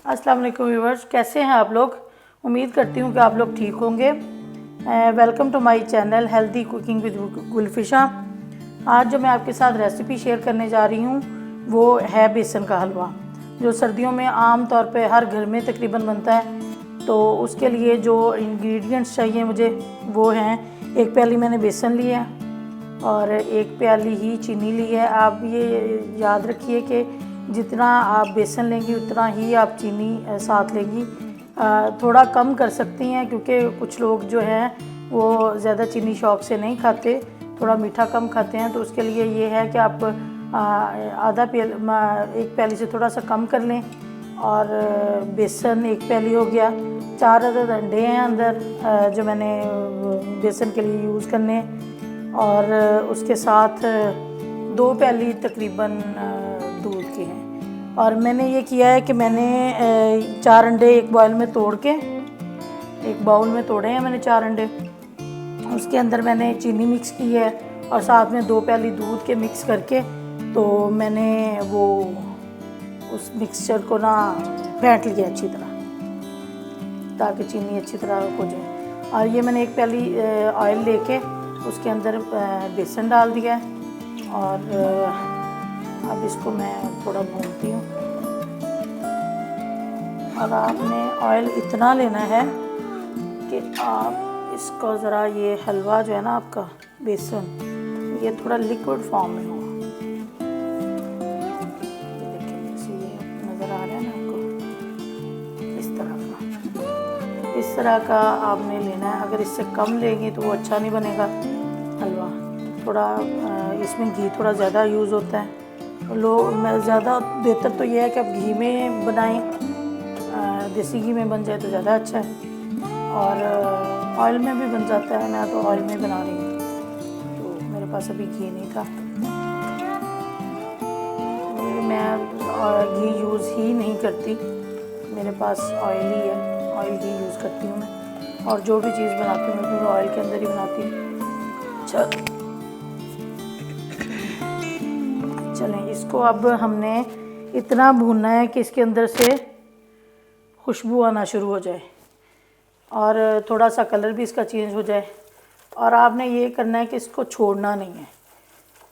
अस्सलाम वालेकुम व्यूअर्स, कैसे हैं आप लोग। उम्मीद करती हूँ कि आप लोग ठीक होंगे। Welcome to my channel healthy cooking with Gulfisha. आज जो मैं आपके साथ रेसिपी शेयर करने जा रही हूँ वो है बेसन का हलवा, जो सर्दियों में आम तौर पे हर घर में तकरीबन बनता है। तो उसके लिए जो इंग्रेडिएंट्स चाहिए मुझे वो हैं, एक प्याली मैंने बेसन लिया है और एक प्याली ही चीनी ली है। आप ये याद रखिए कि जितना आप बेसन लेंगी उतना ही आप चीनी साथ लेंगी। थोड़ा कम कर सकती हैं क्योंकि कुछ लोग जो हैं वो ज़्यादा चीनी शौक़ से नहीं खाते, थोड़ा मीठा कम खाते हैं। तो उसके लिए ये है कि आप एक प्याली से थोड़ा सा कम कर लें। और बेसन एक प्याली हो गया, 4 अदद अंडे हैं अंदर जो मैंने बेसन के लिए यूज़ करने। और उसके साथ 2 प्याली तकरीबन दूध के हैं। और मैंने ये किया है कि मैंने 4 अंडे एक बाउल में तोड़ के, एक बाउल में तोड़े हैं मैंने 4 अंडे। उसके अंदर मैंने चीनी मिक्स की है और साथ में 2 प्याली दूध के मिक्स करके तो मैंने वो उस मिक्सचर को ना फेंट लिया अच्छी तरह ताकि चीनी अच्छी तरह हो जाए। और ये मैंने एक प्याली ऑयल लेके उसके अंदर बेसन डाल दिया है और अब इसको मैं थोड़ा भूनती हूँ। और आपने ऑयल इतना लेना है कि आप इसको ज़रा, ये हलवा जो है ना आपका बेसन, ये थोड़ा लिक्विड फॉर्म में हो। ये देखिए जैसे ये नज़र आ रहा है ना आपको, इस तरह का आपने लेना है। अगर इससे कम लेंगे तो वो अच्छा नहीं बनेगा हलवा। थोड़ा इसमें घी थोड़ा ज़्यादा यूज़ होता है। मैं ज़्यादा बेहतर तो ये है कि आप घी में बनाएं, देसी घी में बन जाए तो ज़्यादा अच्छा है। और ऑयल में भी बन जाता है, मैं तो ऑयल में बना रही हूँ, तो मेरे पास अभी घी नहीं था। मैं घी यूज़ ही नहीं करती, मेरे पास ऑयल ही है, ऑयल घी यूज़ करती हूँ मैं। और जो भी चीज़ बनाती हूँ मैं ऑयल के अंदर ही बनाती हूँ। चलें, इसको अब हमने इतना भूनना है कि इसके अंदर से खुशबू आना शुरू हो जाए और थोड़ा सा कलर भी इसका चेंज हो जाए। और आपने ये करना है कि इसको छोड़ना नहीं है,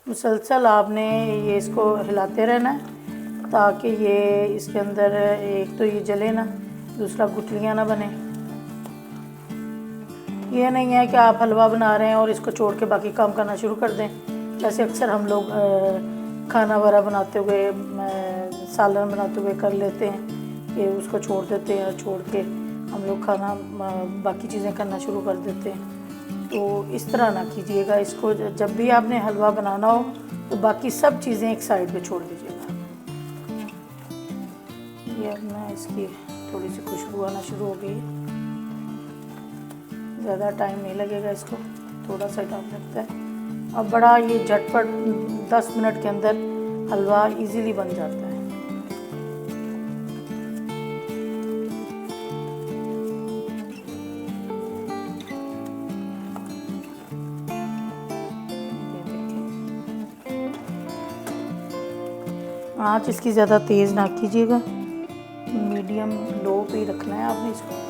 मुसलसल आपने ये इसको हिलाते रहना है ताकि ये इसके अंदर एक तो ये जले ना, दूसरा गुठलियाँ ना बने। ये नहीं है कि आप हलवा बना रहे हैं और इसको छोड़ के बाकी काम करना शुरू कर दें। जैसे अक्सर हम लोग खाना वगैरह बनाते हुए, सालन बनाते हुए कर लेते हैं कि उसको छोड़ देते हैं, छोड़ के हम लोग खाना बाकी चीज़ें करना शुरू कर देते हैं। तो इस तरह ना कीजिएगा। इसको जब भी आपने हलवा बनाना हो तो बाकी सब चीज़ें एक साइड पे छोड़ दीजिएगा। ये अब मैं इसकी थोड़ी सी खुशबू आना शुरू हो गई। ज़्यादा टाइम नहीं लगेगा, इसको थोड़ा सा टाइम लगता है। और बड़ा ये झटपट 10 मिनट के अंदर हलवा इजीली बन जाता है। आँच इसकी ज़्यादा तेज़ ना कीजिएगा, मीडियम लो पे ही रखना है आपने इसको।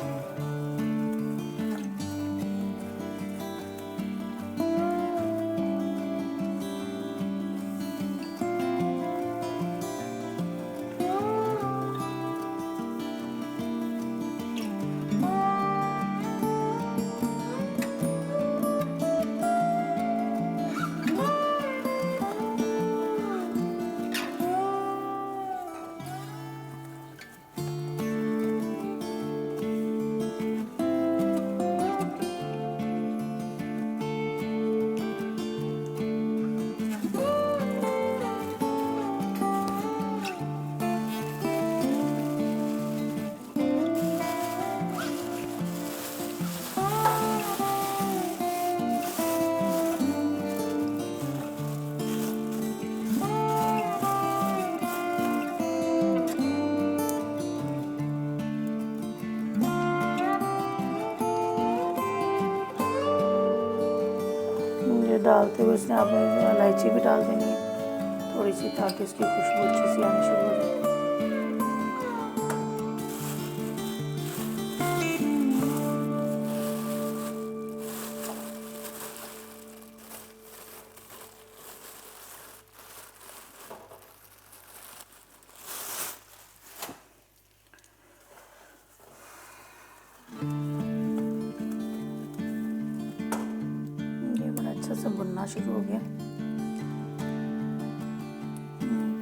डालते हुए इसमें आपने इलायची भी डाल देनी है थोड़ी सी, ताकि इसकी खुशबू अच्छी सी आनी शुरू हो जाए। सा भुनना शुरू हो गया।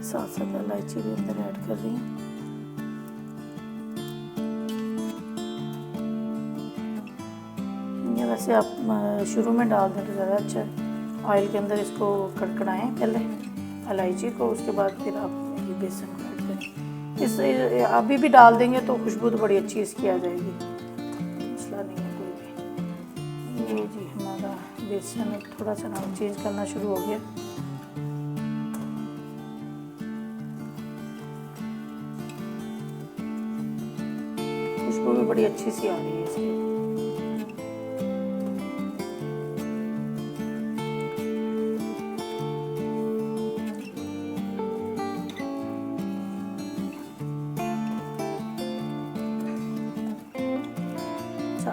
साथ साथ इलायची भी अंदर ऐड कर रही हूँ। ये वैसे आप शुरू में डाल दें तो ज़्यादा अच्छा है। ऑयल के अंदर इसको कड़कड़ाएं पहले इलायची को, उसके बाद फिर आप ये बेसन को ऐड करें। इस अभी भी डाल देंगे तो खुशबू तो बड़ी अच्छी इसकी आ जाएगी, मसला नहीं है कोई भी। ये जी हमारा बेसन थोड़ा सा नाम चेंज करना शुरू हो गया। खुशबू भी बड़ी अच्छी सी आ रही है इसकी।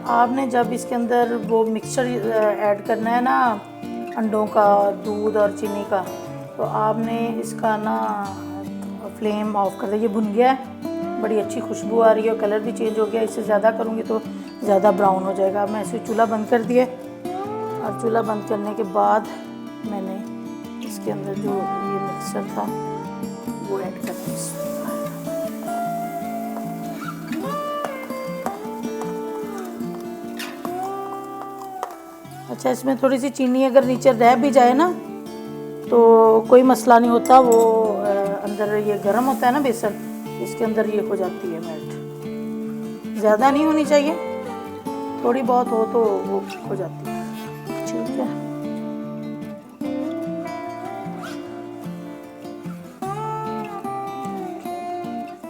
आपने जब इसके अंदर वो मिक्सचर ऐड करना है ना, अंडों का, दूध और चीनी का, तो आपने इसका ना फ्लेम ऑफ कर दिया। ये भुन गया है, बड़ी अच्छी खुशबू आ रही है, कलर भी चेंज हो गया। इससे ज़्यादा करूँगी तो ज़्यादा ब्राउन हो जाएगा। मैं इसे चूल्हा बंद कर दिया, और चूल्हा बंद करने के बाद मैंने इसके अंदर जो ये मिक्सचर था वो ऐड कर दिया। अच्छा, इसमें थोड़ी सी चीनी अगर नीचे रह भी जाए ना तो कोई मसला नहीं होता। वो अंदर ये गर्म होता है ना बेसन, इसके अंदर ये हो जाती है मेल्ट। ज़्यादा नहीं होनी चाहिए, थोड़ी बहुत हो तो वो हो जाती है। ठीक है,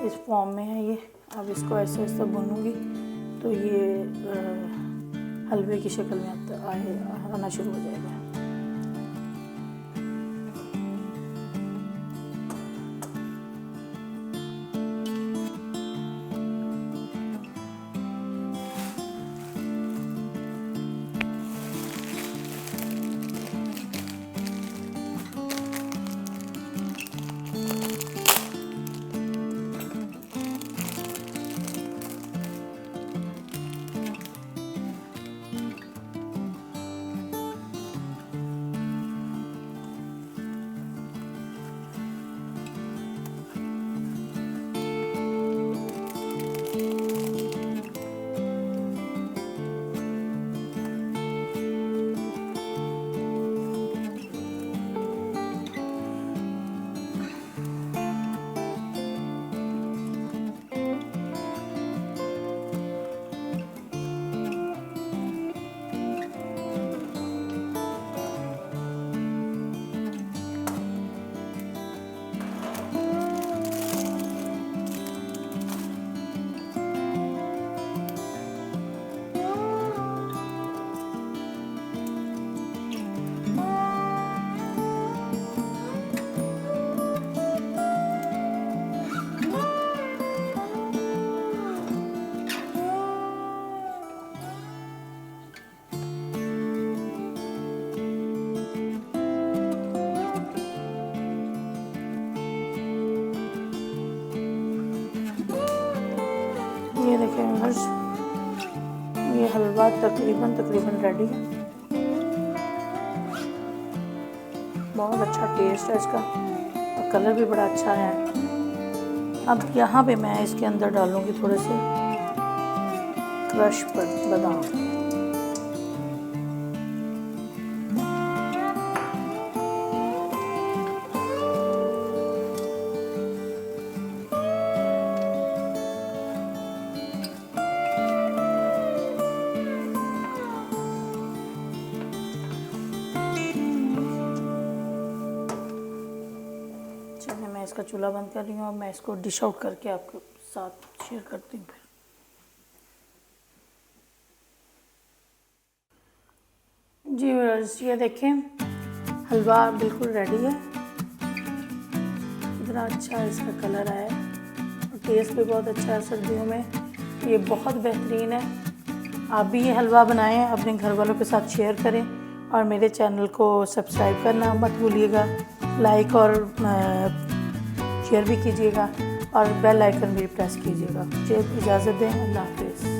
इस फॉर्म में है ये। अब इसको ऐसे ऐसे भूनूंगी तो ये हलवे की शक्ल में आना शुरू हो जाएगा। ये देखिए व्यूअर्स, ये हलवा तकरीबन रेडी है। बहुत अच्छा टेस्ट है इसका और कलर भी बड़ा अच्छा है। अब यहाँ पे मैं इसके अंदर डालूँगी थोड़े से क्रश बादाम। मैं इसका चूल्हा बंद कर रही हूँ। अब मैं इसको डिश आउट करके आपके साथ शेयर करती हूँ फिर। जी व्यूअर्स, ये देखें हलवा बिल्कुल रेडी है। इतना अच्छा इसका कलर आया और टेस्ट भी बहुत अच्छा है। सर्दियों में ये बहुत बेहतरीन है। आप भी ये हलवा बनाएं, अपने घर वालों के साथ शेयर करें और मेरे चैनल को सब्सक्राइब करना मत भूलिएगा। लाइक और शेयर भी कीजिएगा और बेल आइकन भी प्रेस कीजिएगा। मुझे इजाज़त दें, अल्लाह हाफ़िज़।